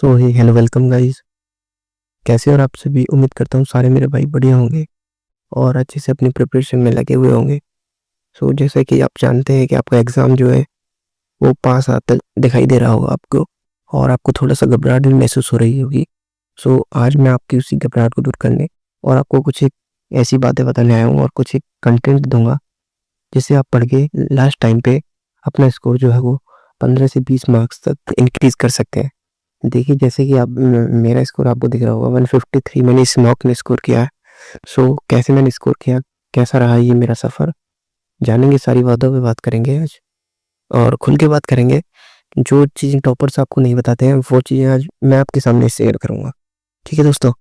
सो हे hello welcome guys. कैसे और आप सभी, उम्मीद करता हूँ सारे मेरे भाई बढ़िया होंगे और अच्छे से अपनी प्रिपरेशन में लगे हुए होंगे। सो जैसे कि आप जानते हैं कि आपका एग्ज़ाम जो है वो पास आता दिखाई दे रहा होगा आपको और आपको थोड़ा सा घबराहट भी महसूस हो रही होगी। सो आज मैं आपकी उसी घबराहट को दूर करने और आपको कुछ एक ऐसी बातें बताने आया हूँ और कुछ एक कंटेंट दूंगा जिससे आप पढ़ के लास्ट टाइम पे अपना स्कोर जो है वो 15 से 20 मार्क्स तक इंक्रीज़ कर सकते हैं। देखिए, जैसे कि आप मेरा स्कोर आपको दिख रहा होगा 153 मैंने इस मॉक में स्कोर किया है। सो कैसे मैंने स्कोर किया, कैसा रहा ये मेरा सफ़र, जानेंगे, सारी बातों पे बात करेंगे आज और खुल के बात करेंगे। जो चीज़ें टॉपर्स आपको नहीं बताते हैं वो चीज़ें आज मैं आपके सामने शेयर करूँगा। ठीक है दोस्तों?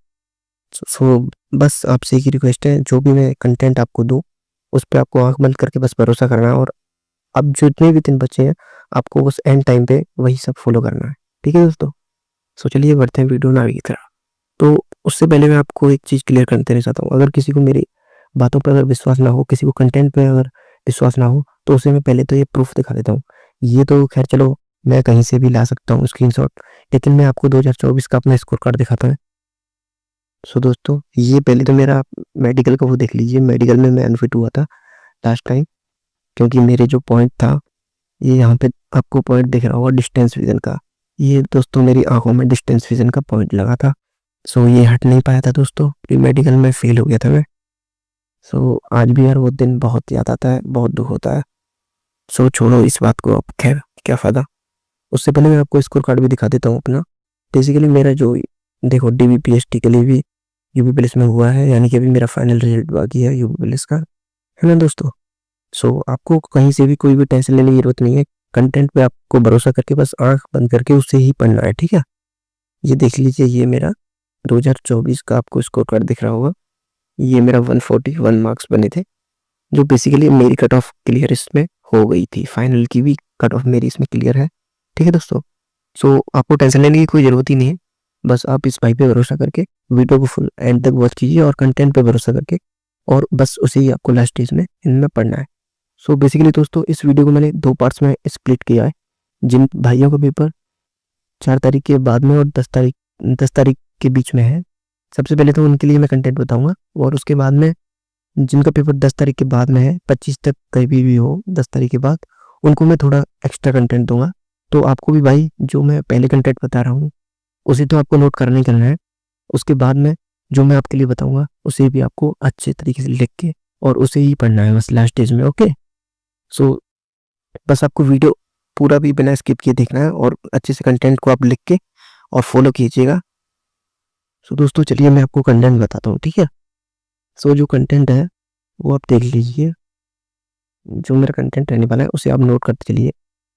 सो बस आपसे एक ही रिक्वेस्ट है, जो भी मैं कंटेंट आपको दूँ उस पे आपको आँख बंद करके बस भरोसा करना है और अब जितने भी दिन बचे हैं आपको उस एंड टाइम पे वही सब फॉलो करना है। ठीक है दोस्तों? सो चलिए बढ़ते हैं वीडियो में आगे की तरफ। तो उससे पहले मैं आपको एक चीज़ क्लियर कर देना चाहता हूँ। अगर किसी को मेरी बातों पे अगर विश्वास ना हो, किसी को कंटेंट पे अगर विश्वास ना हो, तो उसे मैं पहले तो ये प्रूफ़ दिखा देता हूँ। ये तो ख़ैर चलो मैं कहीं से भी ला सकता हूँ स्क्रीनशॉट, लेकिन मैं आपको 2024 का अपना स्कोर कार्ड दिखाता हूँ। सो दोस्तों, ये पहले तो मेरा मेडिकल का वो देख लीजिए। मेडिकल में मैं अनफिट हुआ था लास्ट टाइम, क्योंकि मेरे जो पॉइंट था, ये यहाँ पे आपको पॉइंट दिख रहा होगा डिस्टेंस विज़न का। ये दोस्तों मेरी आँखों में डिस्टेंस विज़न का पॉइंट लगा था। सो ये हट नहीं पाया था दोस्तों, प्री मेडिकल में फेल हो गया था मैं। सो आज भी यार वो दिन बहुत याद आता है, बहुत दुख होता है। सो छोड़ो इस बात को, अब खैर क्या फ़ायदा। उससे पहले मैं आपको स्कोर कार्ड भी दिखा देता हूँ अपना। बेसिकली मेरा जो देखो डीबीपीएसटी के लिए भी यूपी पुलिस में हुआ है, यानी कि अभी मेरा फाइनल रिजल्ट बाकी है यूपी पुलिस का, है ना दोस्तों? सो आपको कहीं से भी कोई भी टेंशन लेने की ज़रूरत नहीं है। कंटेंट पे आपको भरोसा करके बस आँख बंद करके उसे ही पढ़ना है, ठीक है? ये देख लीजिए, ये मेरा 2024 का आपको स्कोर कार्ड दिख रहा होगा। ये मेरा 141 मार्क्स बने थे, जो बेसिकली मेरी कट ऑफ क्लियर इसमें हो गई थी। फाइनल की भी कट ऑफ मेरी इसमें क्लियर है। ठीक है दोस्तों? सो आपको टेंशन लेने की कोई ज़रूरत ही नहीं है। बस आप इस भाई पे भरोसा करके वीडियो को फुल एंड तक वॉच कीजिए और कंटेंट पे भरोसा करके और बस उसे ही आपको लास्ट स्टेज में इनमें पढ़ना है। सो बेसिकली दोस्तों, इस वीडियो को मैंने 2 पार्ट्स में स्प्लिट किया है। जिन भाइयों का पेपर 4 तारीख के बाद में और 10 तारीख के बीच में है, सबसे पहले तो उनके लिए मैं कंटेंट बताऊँगा और उसके बाद में जिनका पेपर 10 तारीख के बाद में है, 25 तक कभी भी हो 10 तारीख के बाद, उनको मैं थोड़ा एक्स्ट्रा कंटेंट दूँगा। तो आपको भी भाई जो मैं पहले कंटेंट बता रहा हूँ, उसे तो आपको नोट करना ही करना है। उसके बाद में जो मैं आपके लिए बताऊँगा, उसे भी आपको अच्छे तरीके से लिख के और उसे ही पढ़ना है बस लास्ट स्टेज में, ओके? सो बस आपको वीडियो पूरा भी बिना स्किप किए देखना है और अच्छे से कंटेंट को आप लिख के और फॉलो कीजिएगा। सो दोस्तों चलिए मैं आपको कंटेंट बताता हूँ, ठीक है? सो जो कंटेंट है वो आप देख लीजिए। जो मेरा कंटेंट रहने वाला है उसे आप नोट करते चलिए।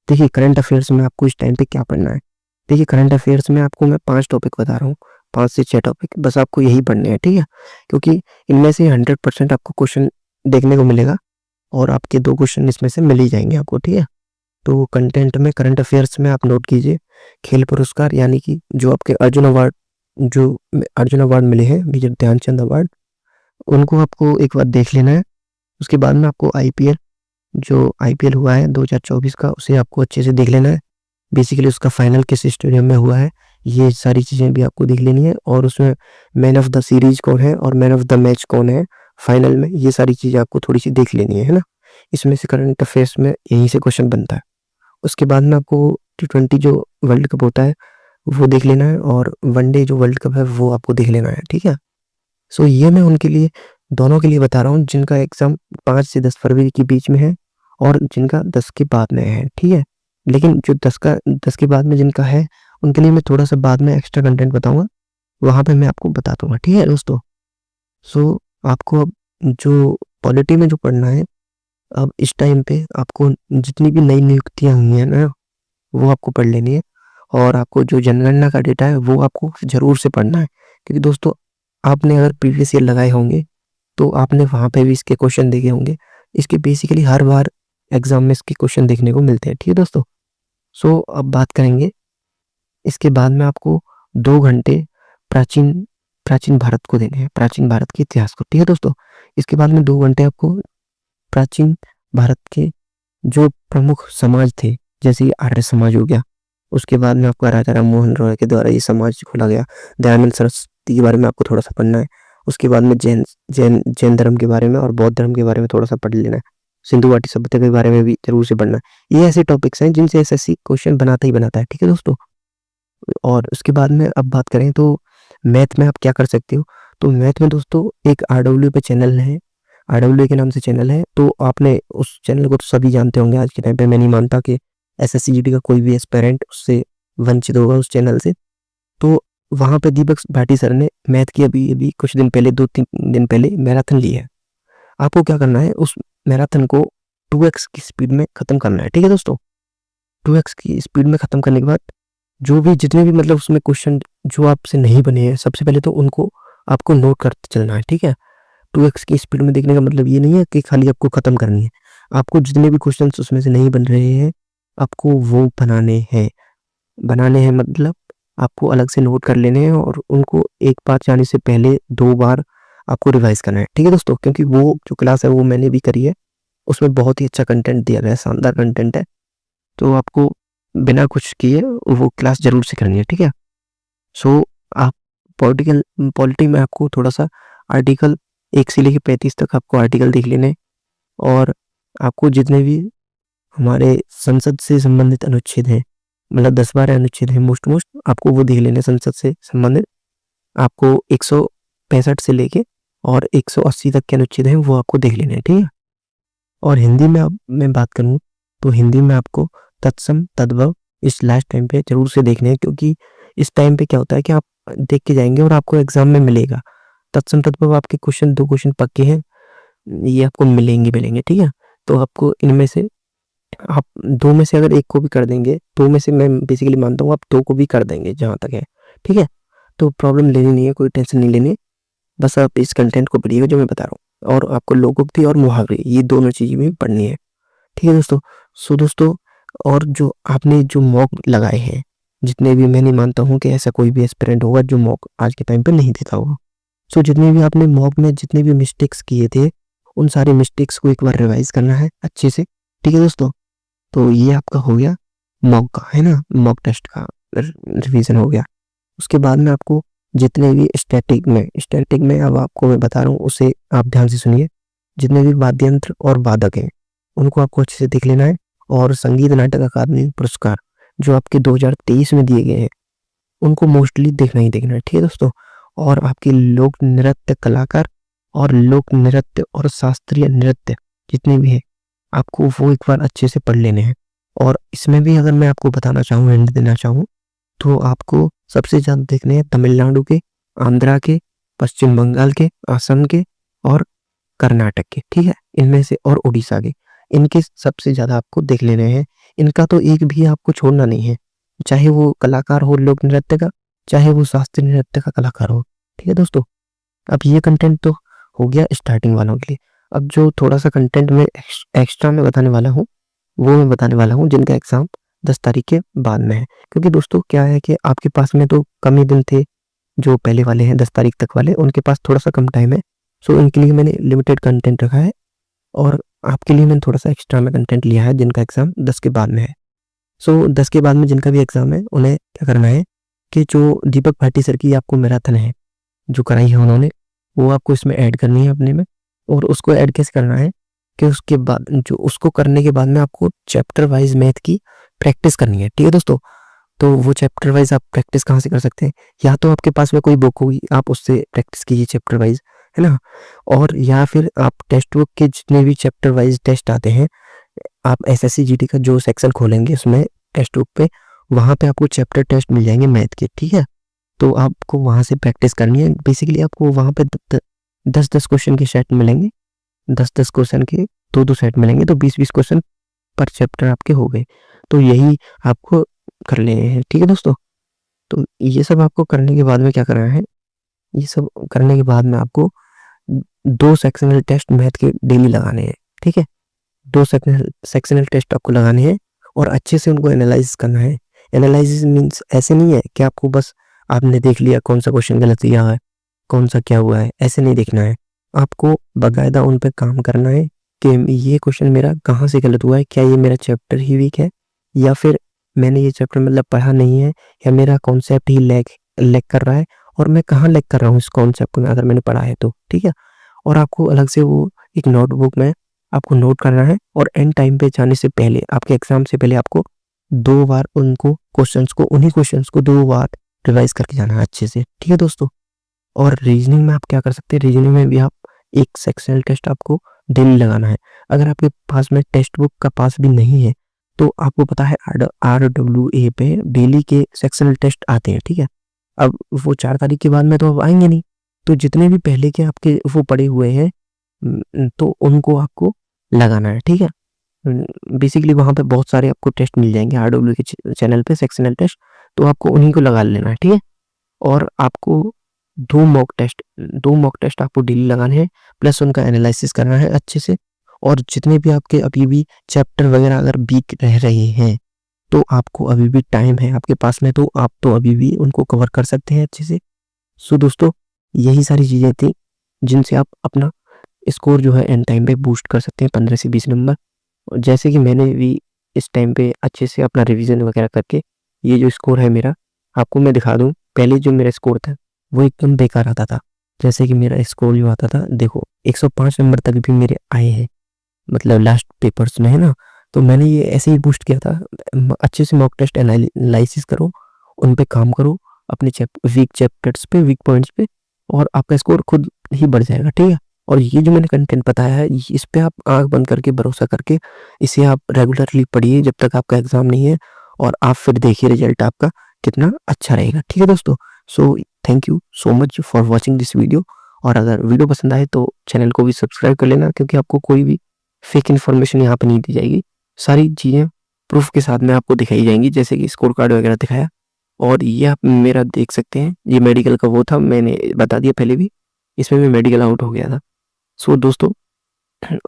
देखिए, करंट अफेयर्स में आपको इस टाइम पे क्या पढ़ना है। देखिए, करंट अफेयर्स में आपको मैं 5 टॉपिक बता रहा हूँ, 5 से 6 टॉपिक, बस आपको यही पढ़ने हैं, ठीक है? क्योंकि इनमें से 100% आपको क्वेश्चन देखने को मिलेगा और आपके 2 क्वेश्चन इसमें से मिल ही जाएंगे आपको, ठीक है? तो कंटेंट में करंट अफेयर्स में आप नोट कीजिए खेल पुरस्कार, यानी कि जो आपके अर्जुन अवार्ड मिले हैं, मेजर ध्यानचंद अवार्ड, उनको आपको एक बार देख लेना है। उसके बाद में आपको आईपीएल, जो आईपीएल हुआ है 2024 का, उसे आपको अच्छे से देख लेना है। बेसिकली उसका फाइनल किस स्टेडियम में हुआ है, ये सारी चीज़ें भी आपको देख लेनी है और उसमें मैन ऑफ द सीरीज कौन है और मैन ऑफ द मैच कौन है फाइनल में, ये सारी चीज़ें आपको थोड़ी सी देख लेनी है ना? इसमें से करंट अफेयर्स में यहीं से क्वेश्चन बनता है। उसके बाद में आपको T20 जो वर्ल्ड कप होता है वो देख लेना है और वनडे जो वर्ल्ड कप है वो आपको देख लेना है, ठीक है? सो ये मैं उनके लिए, दोनों के लिए बता रहा हूँ जिनका एग्ज़ाम 5 से 10 फरवरी के बीच में है और जिनका 10 के बाद में है, ठीक है? लेकिन जो 10 के बाद में जिनका है, उनके लिए मैं थोड़ा-सा बाद में एक्स्ट्रा कंटेंट बताऊँगा, वहाँ पे मैं आपको बता दूँगा, ठीक है दोस्तों? सो आपको अब जो पॉलिटी में जो पढ़ना है, अब इस टाइम पे आपको जितनी भी नई नियुक्तियाँ हुई हैं ना, वो आपको पढ़ लेनी है और आपको जो जनगणना का डेटा है वो आपको ज़रूर से पढ़ना है। क्योंकि दोस्तों, आपने अगर प्रीवियस ईयर लगाए होंगे तो आपने वहाँ पे भी इसके क्वेश्चन देखे होंगे। इसके बेसिकली हर बार एग्ज़ाम में इसके क्वेश्चन देखने को मिलते हैं, ठीक है दोस्तों? सो अब बात करेंगे, इसके बाद में आपको 2 घंटे प्राचीन प्राचीन भारत को देने हैं, प्राचीन भारत के इतिहास को, ठीक है दोस्तों? इसके बाद में 2 घंटे आपको प्राचीन भारत के जो प्रमुख समाज थे, जैसे कि आर्य समाज हो गया, उसके बाद में आपको राजा राम मोहन रॉय के द्वारा ये समाज खोला गया। दयानंद सरस्वती के बारे में आपको थोड़ा सा पढ़ना है। उसके बाद में जैन जैन जैन धर्म के बारे में और बौद्ध धर्म के बारे में थोड़ा सा पढ़ लेना है। सिंधु घाटी सभ्यता के बारे में भी जरूर से पढ़ना है। ये ऐसे टॉपिक्स हैं जिनसे एसएससी क्वेश्चन बनाता ही बनाता है। ठीक है दोस्तों। और उसके बाद में अब बात करें तो मैथ में आप क्या कर सकते हो। तो मैथ में दोस्तों एक आरडब्ल्यू पे चैनल है, आरडब्ल्यू के नाम से चैनल है। तो आपने उस चैनल को तो सभी जानते होंगे आज के टाइम पे। मैं नहीं मानता कि एसएससी जीडी का कोई भी एस्पिरेंट उससे वंचित होगा उस चैनल से। तो वहाँ पे दीपक भाटी सर ने मैथ की अभी अभी कुछ दिन पहले 2-3 दिन पहले मैराथन ली है। आपको क्या करना है, उस मैराथन को 2x की स्पीड में खत्म करना है। ठीक है दोस्तों। 2x की स्पीड में खत्म करने के बाद जो भी जितने भी मतलब उसमें क्वेश्चन जो आपसे नहीं बने हैं, सबसे पहले तो उनको आपको नोट करते चलना है। ठीक है। 2x की स्पीड में देखने का मतलब ये नहीं है कि खाली आपको खत्म करनी है। आपको जितने भी क्वेश्चन उसमें से नहीं बन रहे हैं आपको वो बनाने हैं मतलब आपको अलग से नोट कर लेने हैं और उनको एक बार जाने से पहले 2 बार आपको रिवाइज करना है। ठीक है दोस्तों। क्योंकि वो जो क्लास है वो मैंने भी करी है, उसमें बहुत ही अच्छा कंटेंट दिया गया है, शानदार कंटेंट है। तो आपको बिना कुछ किए वो क्लास जरूर से करनी है। ठीक है। सो आप पॉलिटी में आपको थोड़ा सा आर्टिकल 1 से लेकर 35 तक आपको आर्टिकल देख लेने, और आपको जितने भी हमारे संसद से संबंधित अनुच्छेद हैं, मतलब 10-12 अनुच्छेद हैं मोस्ट आपको वो देख लेने संसद से संबंधित। आपको 165 से लेके और 180 तक के अनुच्छेद हैं वो आपको देख लेने हैं। ठीक है। और हिंदी में अब मैं बात करूँ तो हिंदी में आपको तत्सम तद्भव इस लास्ट टाइम पे जरूर से देखने हैं, क्योंकि इस टाइम पे क्या होता है कि आप देख के जाएंगे और आपको एग्जाम में मिलेगा। तत्सम तद्भव आपके 2 क्वेश्चन पक्के हैं, ये आपको मिलेंगे। ठीक है। तो आपको इनमें से आप 2 में से अगर 1 को भी कर देंगे, 2 में से मैं बेसिकली मानता हूँ आप 2 को भी कर देंगे जहाँ तक है। ठीक है। तो प्रॉब्लम लेनी नहीं है, कोई टेंशन नहीं लेनी। बस आप इस कंटेंट को पढ़िएगा जो मैं बता रहा हूँ, और आपको लोकोक्ति और मुहावरे ये दोनों चीजें भी पढ़नी है। ठीक है दोस्तों। सो दोस्तों, और जो आपने जो मॉक लगाए हैं जितने भी, मैं नहीं मानता हूँ कि ऐसा कोई भी एस्पिरेंट होगा जो मॉक आज के टाइम पे नहीं देता होगा। सो जितने भी आपने मॉक में जितने भी मिस्टेक्स किए थे उन सारे मिस्टेक्स को एक बार रिवाइज करना है अच्छे से। ठीक है दोस्तों। तो ये आपका हो गया मॉक का, है ना, मॉक टेस्ट का रिवीजन हो गया। उसके बाद में आपको जितने भी स्टैटिक में अब आपको मैं बता रहा हूँ उसे आप ध्यान से सुनिए। जितने भी वाद्य यंत्र और वादक हैं उनको आपको अच्छे से देख लेना है। और संगीत नाटक अकादमी पुरस्कार जो आपके 2023 में दिए गए हैं उनको मोस्टली देखना ही देखना है। ठीक है दोस्तों। और आपके लोक नृत्य कलाकार और लोक नृत्य और शास्त्रीय नृत्य जितने भी हैं आपको वो एक बार अच्छे से पढ़ लेने हैं। और इसमें भी अगर मैं आपको बताना चाहूँ, हिंट देना चाहूँ, तो आपको सबसे ज़्यादा देखने हैं तमिलनाडु के, आंध्रा के, पश्चिम बंगाल के, असम के और कर्नाटक के। ठीक है। इनमें से और उड़ीसा के, इनके सबसे ज़्यादा आपको देख लेने हैं। इनका तो एक भी आपको छोड़ना नहीं है, चाहे वो कलाकार हो लोक नृत्य का, चाहे वो शास्त्रीय नृत्य का कलाकार हो। ठीक है दोस्तों। अब ये कंटेंट तो हो गया स्टार्टिंग वालों के लिए। अब जो थोड़ा सा कंटेंट में एक्स्ट्रा में बताने वाला हूँ वो मैं बताने वाला हूँ जिनका एग्जाम 10 तारीख के बाद में है। क्योंकि दोस्तों क्या है कि आपके पास में तो कम ही दिन थे, जो पहले वाले हैं 10 तारीख तक वाले उनके पास थोड़ा सा कम टाइम है। सो इनके लिए मैंने लिमिटेड कंटेंट रखा है, और आपके लिए मैंने थोड़ा सा एक्स्ट्रा में कंटेंट लिया है जिनका एग्जाम 10 के बाद में है। सो 10 के बाद में जिनका भी एग्जाम है उन्हें क्या करना है कि जो दीपक भाटी सर की आपको मैराथन है जो कराई है उन्होंने, वो आपको इसमें ऐड करनी है अपने में। और उसको ऐड कैसे करना है कि उसके बाद जो उसको करने के बाद में आपको चैप्टर वाइज मैथ की प्रैक्टिस करनी है। ठीक है दोस्तों। तो वो चैप्टर वाइज आप प्रैक्टिस कहाँ से कर सकते हैं, या तो आपके पास में कोई बुक होगी आप उससे प्रैक्टिस कीजिए चैप्टर वाइज, है ना। और या फिर आप टेक्स्ट बुक के जितने भी चैप्टर वाइज टेस्ट आते हैं, आप एसएससी जीडी का जो सेक्शन खोलेंगे उसमें टेक्स्ट बुक पे, वहाँ पे आपको चैप्टर टेस्ट मिल जाएंगे मैथ के। ठीक है। तो आपको वहाँ से प्रैक्टिस करनी है। बेसिकली आपको वहाँ पे 10-10 क्वेश्चन के सेट मिलेंगे, 10-10 क्वेश्चन के 2-2 सेट मिलेंगे, तो 20-20 क्वेश्चन पर चैप्टर आपके हो गए। तो यही आपको कर लेने हैं। ठीक है दोस्तों। तो ये सब आपको करने के बाद में क्या करना है, ये सब करने के बाद में आपको 2 सेक्शनल टेस्ट मैथ के डेली लगाने हैं। ठीक है। 2 सेक्शनल टेस्ट आपको लगाने हैं और अच्छे से उनको एनालाइज करना है। एनालिसिस मीन्स ऐसे नहीं है कि आपको बस आपने देख लिया कौन सा क्वेश्चन गलत दिया है, कौन सा क्या हुआ है, ऐसे नहीं देखना है। आपको बाकायदा उन पे काम करना है कि ये क्वेश्चन मेरा कहाँ से गलत हुआ है, क्या ये मेरा चैप्टर ही वीक है या फिर मैंने ये चैप्टर मतलब पढ़ा नहीं है या मेरा कॉन्सेप्ट ही लैग कर रहा है और मैं कहाँ लैग कर रहा हूँ इस कॉन्सेप्ट में अगर मैंने पढ़ा है तो, ठीक है। और आपको अलग से वो एक नोटबुक में आपको नोट करना है और एंड टाइम पे जाने से पहले, आपके एग्ज़ाम से पहले आपको 2 बार उन्हीं क्वेश्चंस को 2 बार रिवाइज़ करके जाना है अच्छे से, ठीक है दोस्तों। और रीजनिंग में आप क्या कर सकते हैं, रीजनिंग में भी आप एक सेक्शनल टेस्ट आपको डेली लगाना है। अगर आपके पास में टेक्स्ट बुक का पास भी नहीं है, तो आपको पता है RWA पे डेली के सेक्शनल टेस्ट आते हैं, ठीक है। अब वो 4 तारीख के बाद में तो अब आएँगे नहीं, तो जितने भी पहले के आपके वो पड़े हुए हैं तो उनको आपको लगाना है, ठीक है। बेसिकली वहाँ पे बहुत सारे आपको टेस्ट मिल जाएँगे RWA के चैनल पे सेक्शनल टेस्ट, तो आपको उन्हीं को लगा लेना है, ठीक है। और आपको 2 मॉक टेस्ट आपको डेली लगाने हैं, प्लस उनका एनालिसिस करना है अच्छे से। और जितने भी आपके अभी भी चैप्टर वगैरह अगर वीक रह रहे हैं, तो आपको अभी भी टाइम है आपके पास में, तो आप तो अभी भी उनको कवर कर सकते हैं अच्छे से। सो दोस्तों, यही सारी चीज़ें थी जिनसे आप अपना स्कोर जो है एंड टाइम पे बूस्ट कर सकते हैं 15 से 20 नंबर। और जैसे कि मैंने भी इस टाइम पे अच्छे से अपना रिवीजन वगैरह करके ये जो स्कोर है मेरा, आपको मैं दिखा दूँ। पहले जो मेरा स्कोर था वो एकदम बेकार आता था। जैसे कि मेरा स्कोर जो आता था देखो 105 नंबर तक भी मेरे आए हैं, मतलब लास्ट पेपर्स में, है ना। तो मैंने ये ऐसे ही बूस्ट किया था। अच्छे से मॉक टेस्ट एनालिसिस करो, उन पे काम करो, अपने वीक चैप्टर्स पे, वीक पॉइंट्स पे, और आपका स्कोर खुद ही बढ़ जाएगा, ठीक है। और ये जो मैंने कंटेंट बताया है, इस पे आप आँख बंद करके भरोसा करके इसे आप रेगुलरली पढ़िए जब तक आपका एग्ज़ाम नहीं है, और आप फिर देखिए रिजल्ट आपका कितना अच्छा रहेगा, ठीक है दोस्तों। So thank you so much for watching this video. और अगर वीडियो पसंद आए तो चैनल को भी सब्सक्राइब कर लेना, क्योंकि आपको कोई भी फेक इन्फॉर्मेशन यहाँ पे नहीं दी जाएगी। सारी चीज़ें प्रूफ के साथ में आपको दिखाई जाएंगी, जैसे कि स्कोर कार्ड वगैरह दिखाया। और ये आप मेरा देख सकते हैं, ये मेडिकल का वो था, मैंने बता दिया पहले भी, इसमें भी मेडिकल आउट हो गया था। सो दोस्तों,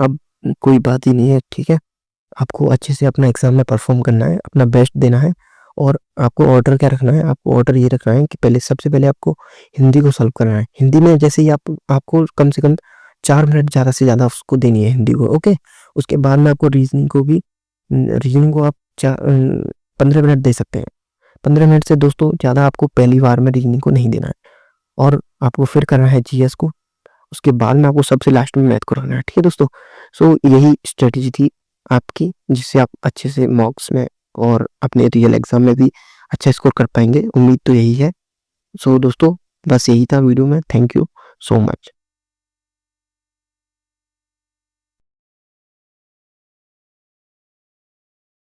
अब कोई बात ही नहीं है, ठीक है। आपको अच्छे से अपना एग्ज़ाम में परफॉर्म करना है, अपना बेस्ट देना है। और आपको ऑर्डर क्या रखना है, आपको ऑर्डर ये रखना है कि पहले, सबसे पहले आपको हिंदी को सॉल्व करना है। हिंदी में जैसे ही आपको कम से कम 4 मिनट ज़्यादा से ज़्यादा उसको देनी है हिंदी को, ओके। उसके बाद में आपको रीजनिंग को आप 15 मिनट दे सकते हैं। 15 मिनट से दोस्तों ज़्यादा आपको पहली बार में रीजनिंग को नहीं देना है। और आपको फिर करना है जीएस को, उसके बाद में आपको सबसे लास्ट में मैथ कराना है, ठीक है दोस्तों। सो यही स्ट्रेटेजी थी आपकी, जिससे आप अच्छे से मॉक्स में और अपने रियल एग्जाम में भी अच्छा स्कोर कर पाएंगे। उम्मीद तो यही है। सो दोस्तों, बस यही था वीडियो में। Thank you so much.